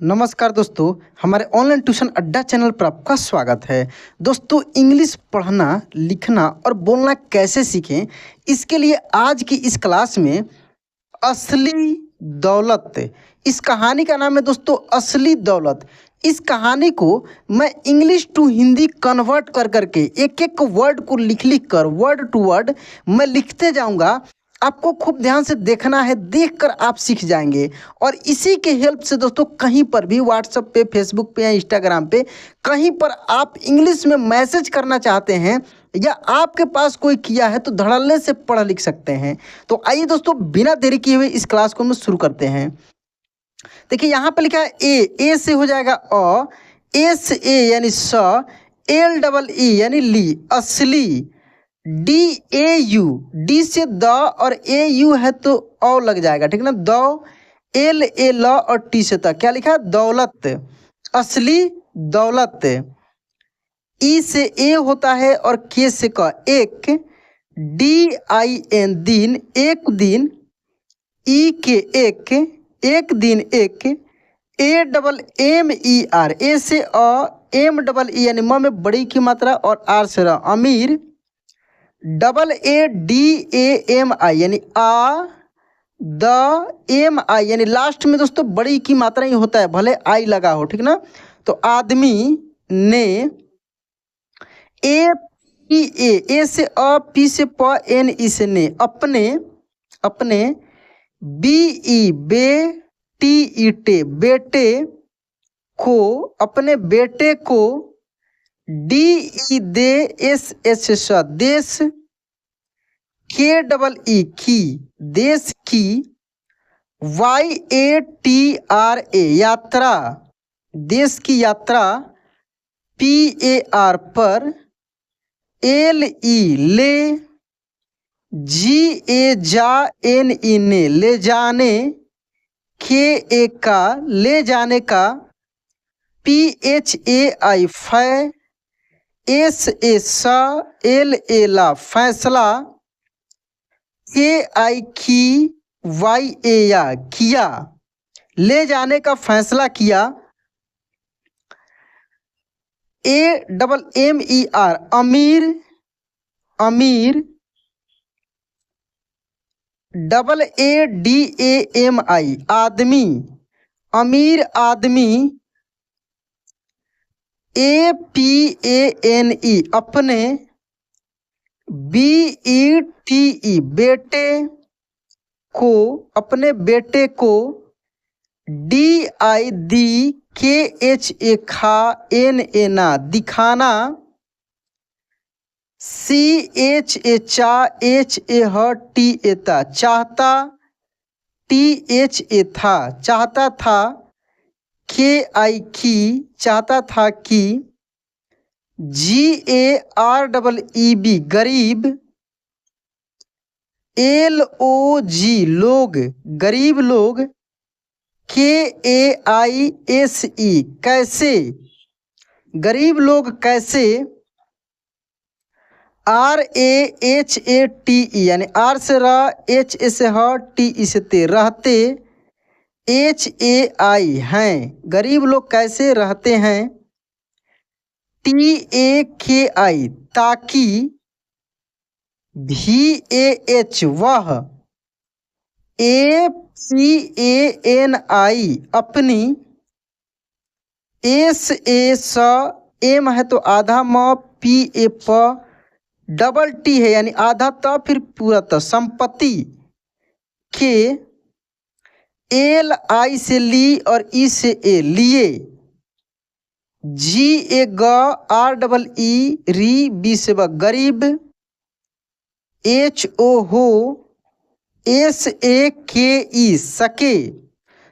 नमस्कार दोस्तों, हमारे ऑनलाइन ट्यूशन अड्डा चैनल पर आपका स्वागत है। दोस्तों, इंग्लिश पढ़ना, लिखना और बोलना कैसे सीखें, इसके लिए आज की इस क्लास में असली दौलत, इस कहानी का नाम है दोस्तों असली दौलत। इस कहानी को मैं इंग्लिश टू हिंदी कन्वर्ट कर करके एक एक वर्ड को लिख लिख कर वर्ड टू वर्ड मैं लिखते जाऊंगा। आपको खूब ध्यान से देखना है, देखकर आप सीख जाएंगे। और इसी के हेल्प से दोस्तों कहीं पर भी व्हाट्सएप पे, फेसबुक पे या इंस्टाग्राम पे कहीं पर आप इंग्लिश में मैसेज करना चाहते हैं या आपके पास कोई किया है तो धड़ल्ले से पढ़ लिख सकते हैं। तो आइए दोस्तों, बिना देरी किए हुए इस क्लास को हम शुरू करते हैं। देखिए यहाँ पे लिखा है ए से हो जाएगा अ, ए से ए यानी स, एल डबल ई यानी ली, असली, डी ए यू, डी से द और ए यू है तो औ लग जाएगा, ठीक ना। द, एल ए ल और टी से त, क्या लिखा है दौलत, असली दौलत। ई से ए होता है और के से क, एक, डी आई एन दिन, एक दिन, ई के एक, एक दिन एक, A double M E R, A से अ, एम डबल ई यानी म में बड़ी की मात्रा और आर से र, अमीर, double A D A M I यानी आ, द, एम आई यानी लास्ट में दोस्तों बड़ी की मात्रा ही होता है, भले आई लगा हो, ठीक ना। तो आदमी, ने, ए पी ए से अ, पी से प, एन ई से ने, अपने, अपने, बी ई बे, टी ई टे, बेटे को, अपने बेटे को, डी ई दे, एस एच स, देश, के डबल ई की, देश की, Y A T R A यात्रा, देश की यात्रा, पी ए आर पर, एल ई ले, जी ए जा, एन ई ने, ले जाने, के ए का, ले जाने का, पी एच ए आई फै, एस ए सा, एल ए ला, फैसला, के आई की, वाई ए या, किया, ले जाने का फैसला किया, A double M E R, अमीर, अमीर, double A D A M I, आदमी, अमीर आदमी, ए पी ए एन ई, अपने, बी ई टी ई, बेटे को, अपने बेटे को, डी आई दी, के एच ए खा, एन ए ना, दिखाना, सी एच ए चा, एच ए ह, टी ए ता, चाहता, टी एच ए था, चाहता था, के आई की, चाहता था कि, G A R double E B, गरीब, एल ओ जी, लोग, गरीब लोग, के ए आई एस ई, कैसे, गरीब लोग कैसे, R A H A T E यानी आर से र, एच ए से ह, टी ई से ते, रहते, एच ए आई हैं, गरीब लोग कैसे रहते हैं, टी ए के आई, ताकि, भी ए एच, वह, ए पी ए एन आई, अपनी, एस ए स, एम है तो आधा म, पी ए प, डबल टी है यानी आधा त फिर पूरा त, संपत्ति, के, एल आई से ली और ई से ए, लिए, जी ए ग, आर डबल ई री, बी से ब, गरीब, एच ओ हो, एस ए के ई, सके,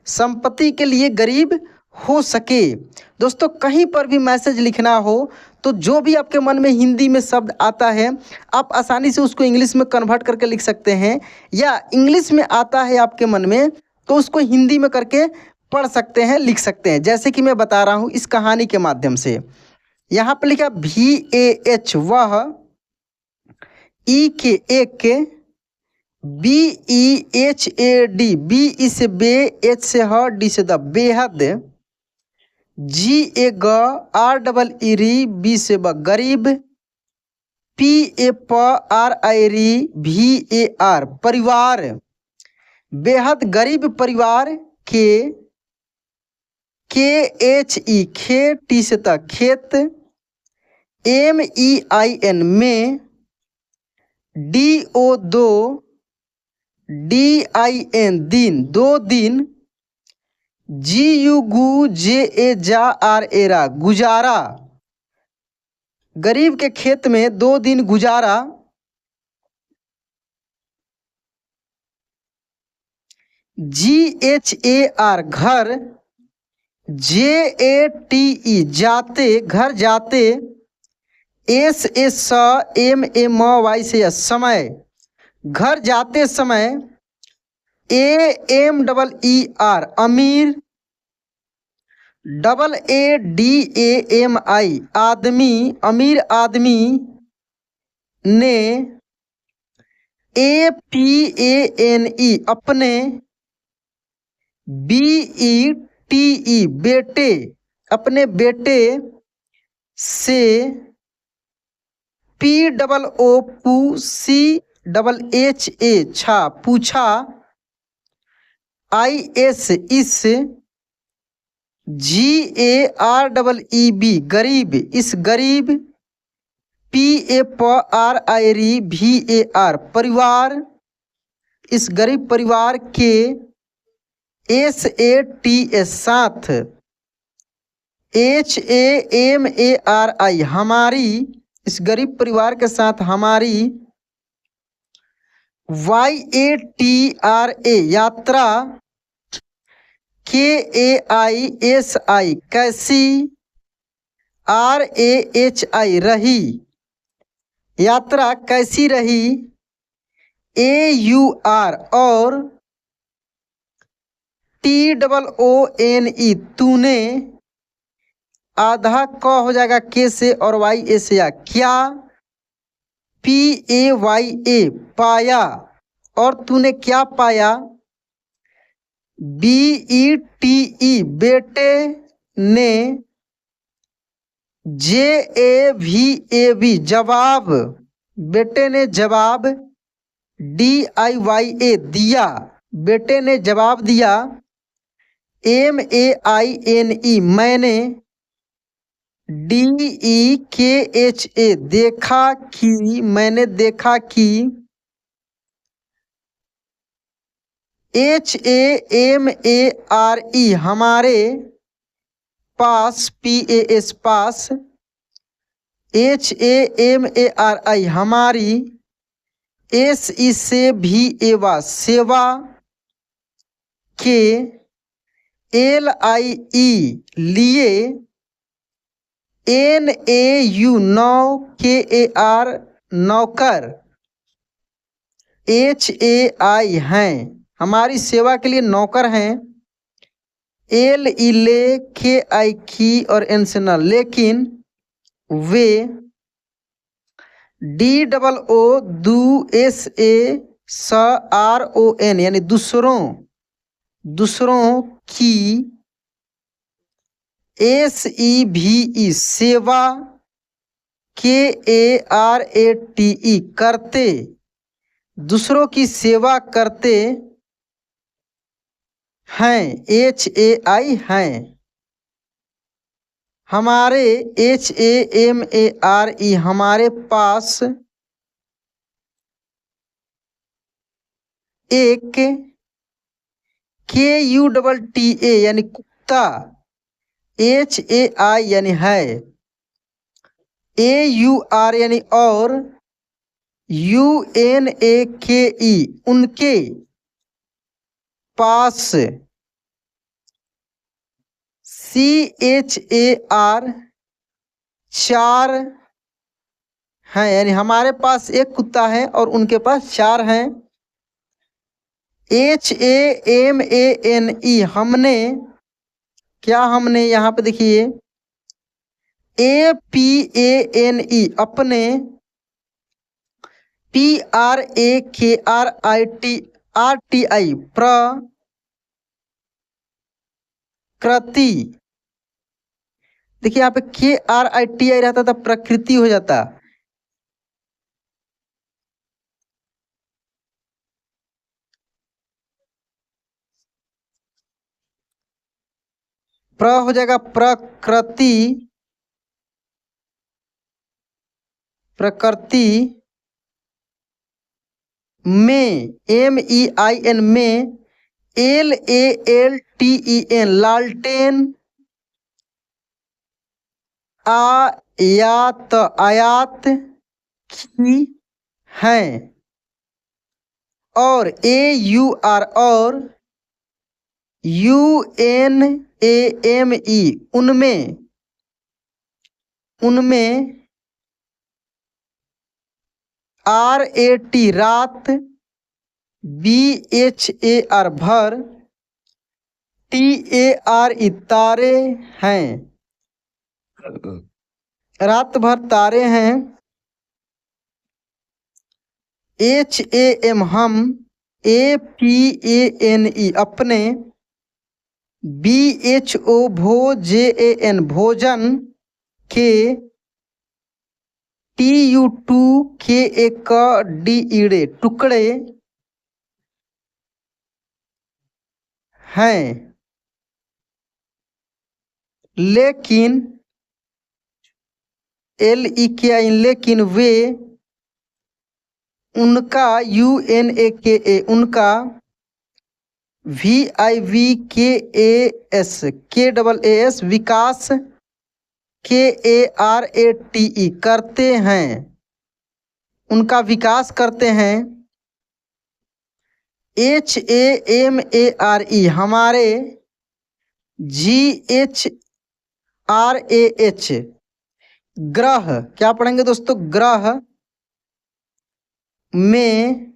संपत्ति के लिए गरीब हो सके। दोस्तों, कहीं पर भी मैसेज लिखना हो तो जो भी आपके मन में हिंदी में शब्द आता है आप आसानी से उसको इंग्लिश में कन्वर्ट करके लिख सकते हैं, या इंग्लिश में आता है आपके मन में तो उसको हिंदी में करके पढ़ सकते हैं, लिख सकते हैं। जैसे कि मैं बता रहा हूँ इस कहानी के माध्यम से। यहाँ पर लिखा भी ए एच, वह, ई के एक, B E H A D, B E से बे, एच से ह, डी से द, बेहद, जी ए ग, आर डबल ई री, बी से ब गरीब, पी ए प आर आई री, भी ए आर परिवार, बेहद गरीब परिवार के एच ई खे, टी से त खेत, एम ई आई एन में, डी ओ दो, डी आई एन दिन, दो दिन, जी यू गु, जे ए जा, आर एरा गुजारा, गरीब के खेत में 2 दिन गुजारा, जी एच ए आर घर, जे ए टी ई जाते, घर जाते, S S M M Y से समय, घर जाते समय, A M double E R अमीर, double A D A M I आदमी, अमीर आदमी ने, ए पी ए एन ई अपने, बी ई टी ई बेटे, अपने बेटे से, पी डबल ओ पू, सी डबल एच ए छा पूछा, आई एस इस, G A R double E B गरीब, इस गरीब, पी ए प आर आई री, भी ए आर परिवार, इस गरीब परिवार के, एस ए टी एस साथ, H A M A R I हमारी, इस गरीब परिवार के साथ हमारी, Y A T R A यात्रा, K A I S I कैसी, आर ए एच आई रही, यात्रा कैसी रही, ए यू आर और, T double O N E तूने, आधा क हो जाएगा के से और वाई ए से या क्या, पी ए वाई ए पाया और तूने क्या पाया, बी ई टी ई बेटे ने, जे ए भी ए बी जवाब, बेटे ने जवाब, डी आई वाई ए दिया, बेटे ने जवाब दिया, M A I N E मैंने, डी ई के एच ए देखा कि, मैंने देखा कि, H A M A R E हमारे पास, पी ए एस पास, H A M A R I हमारी, एस ई से भी एवा सेवा के, एल आई ई लिए, एन ए यू नौ, के ए आर नौकर, एच ए आई हैं हमारी सेवा के लिए नौकर हैं, एल ई ले, के आई की और एन से न लेकिन, वे, डी डबल ओ दू, एस ए स आर ओ एन यानी दूसरों, दूसरों की, एस ई भी ई सेवा, के ए आर ए टी ई करते, दूसरों की सेवा करते हैं, एच ए आई हैं हमारे, H A M A R E हमारे पास, एक, के यू डबल टी ए यानी कुत्ता, एच ए आई यानी है, ए यू आर यानी और, यू एन ए के ई उनके पास, सी एच ए आर चार हैं यानी हमारे पास एक कुत्ता है और उनके पास 4 हैं, H A M A N E हमने, क्या हमने, यहाँ पे देखिए, ए पी ए एन ई अपने, पी आर ए के आर आई टी आई प्रकृति, देखिए यहाँ पे KRITI रहता था, प्रकृति हो जाता। प्र हो जाएगा प्रकृति, प्रकृति में, MEIN में, LALTEN लालटेन, आयात आयात की है, और AUR और UNAME उनमें, उनमें RAT रात, BHAR भर, TARE तारे हैं, रात भर तारे हैं। HAM हम, APANE अपने, BHO VOJAN भोजन के, TUTUKADE टुकड़े हैं, लेकिन LEKI लेकिन वे, उनका UNAKA उनका, VIVKAS KAAS विकास, KARATE करते हैं, उनका विकास करते हैं। HAMARE हमारे, GHRAH ग्रह, क्या पढ़ेंगे दोस्तों, ग्रह में,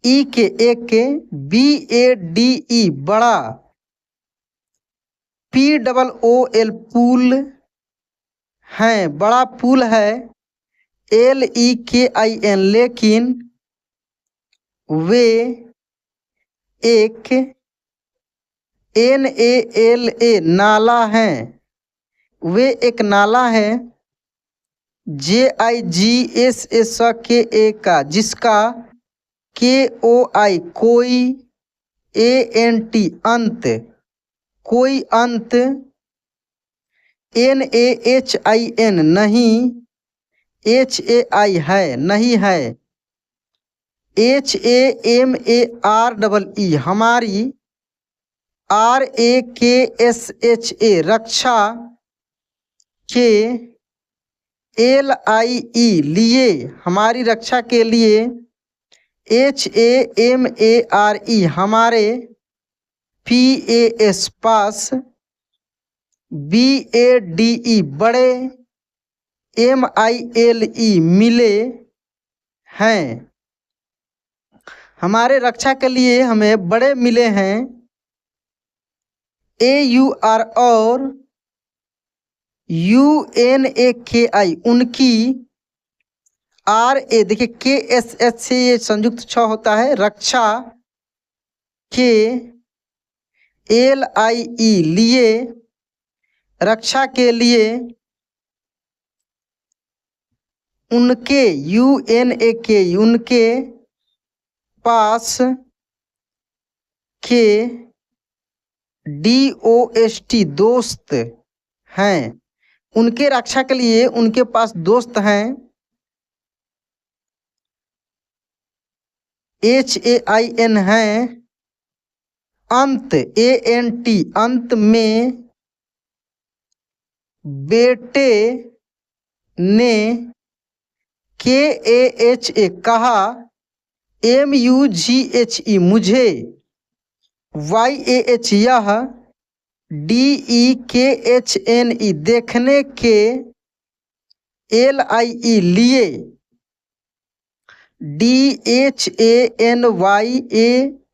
एक BADE बड़ा, POOL पुल है, बड़ा पुल है, LEKIN लेकिन वे, एक NALA नाला है, वे एक नाला है, JIGSSKA का जिसका, KOI कोई, ANT अंत, कोई अंत, NAHIN नहीं, HAI है, नहीं है, HAMAREE हमारी, RAKSHA रक्षा के, LIE लिए, हमारी रक्षा के लिए, HAMARE हमारे, PAS पास, BADE बड़े, MILE मिले हैं, हमारे रक्षा के लिए हमें बड़े मिले हैं। AUR और UNAKI उनकी, RA देखिए KSH से ये संयुक्त छ होता है, रक्षा के, LIE लिए, रक्षा के लिए, उनके, UNAKI उनके पास, के, DOST दोस्त हैं, उनके रक्षा के लिए उनके पास दोस्त हैं। HAIN है, अंत, ANT अंत में, बेटे ने, KAHA कहा, MUGHE मुझे, YAH यह, DEKHNE देखने के, LIE लिए,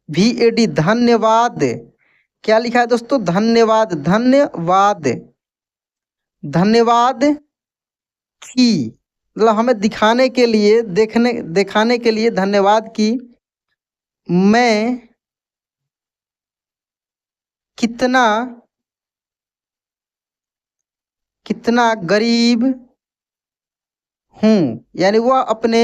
DHANYAVAD धन्यवाद, क्या लिखा है दोस्तों, धन्यवाद, धन्यवाद, धन्यवाद की, मतलब हमें दिखाने के लिए, दिखाने के लिए धन्यवाद की, मैं कितना कितना गरीब हूँ, यानी वह अपने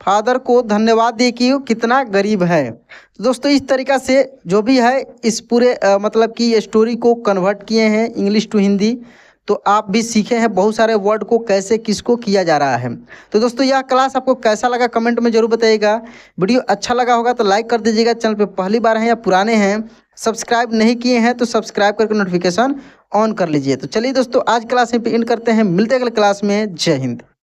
फादर को धन्यवाद दिए कि वो कितना गरीब है। तो दोस्तों इस तरीक़ा से जो भी है इस पूरे मतलब कि स्टोरी को कन्वर्ट किए हैं इंग्लिश टू हिंदी। तो आप भी सीखे हैं बहुत सारे वर्ड को कैसे किसको किया जा रहा है। तो दोस्तों यह क्लास आपको कैसा लगा कमेंट में ज़रूर बताइएगा। वीडियो अच्छा लगा होगा तो लाइक कर दीजिएगा। चैनल पे पहली बार हैं या पुराने हैं, सब्सक्राइब नहीं किए हैं तो सब्सक्राइब करके नोटिफिकेशन ऑन कर लीजिए। तो चलिए दोस्तों आज क्लास यहीं पे एंड करते हैं, मिलते हैं अगले क्लास में। जय हिंद।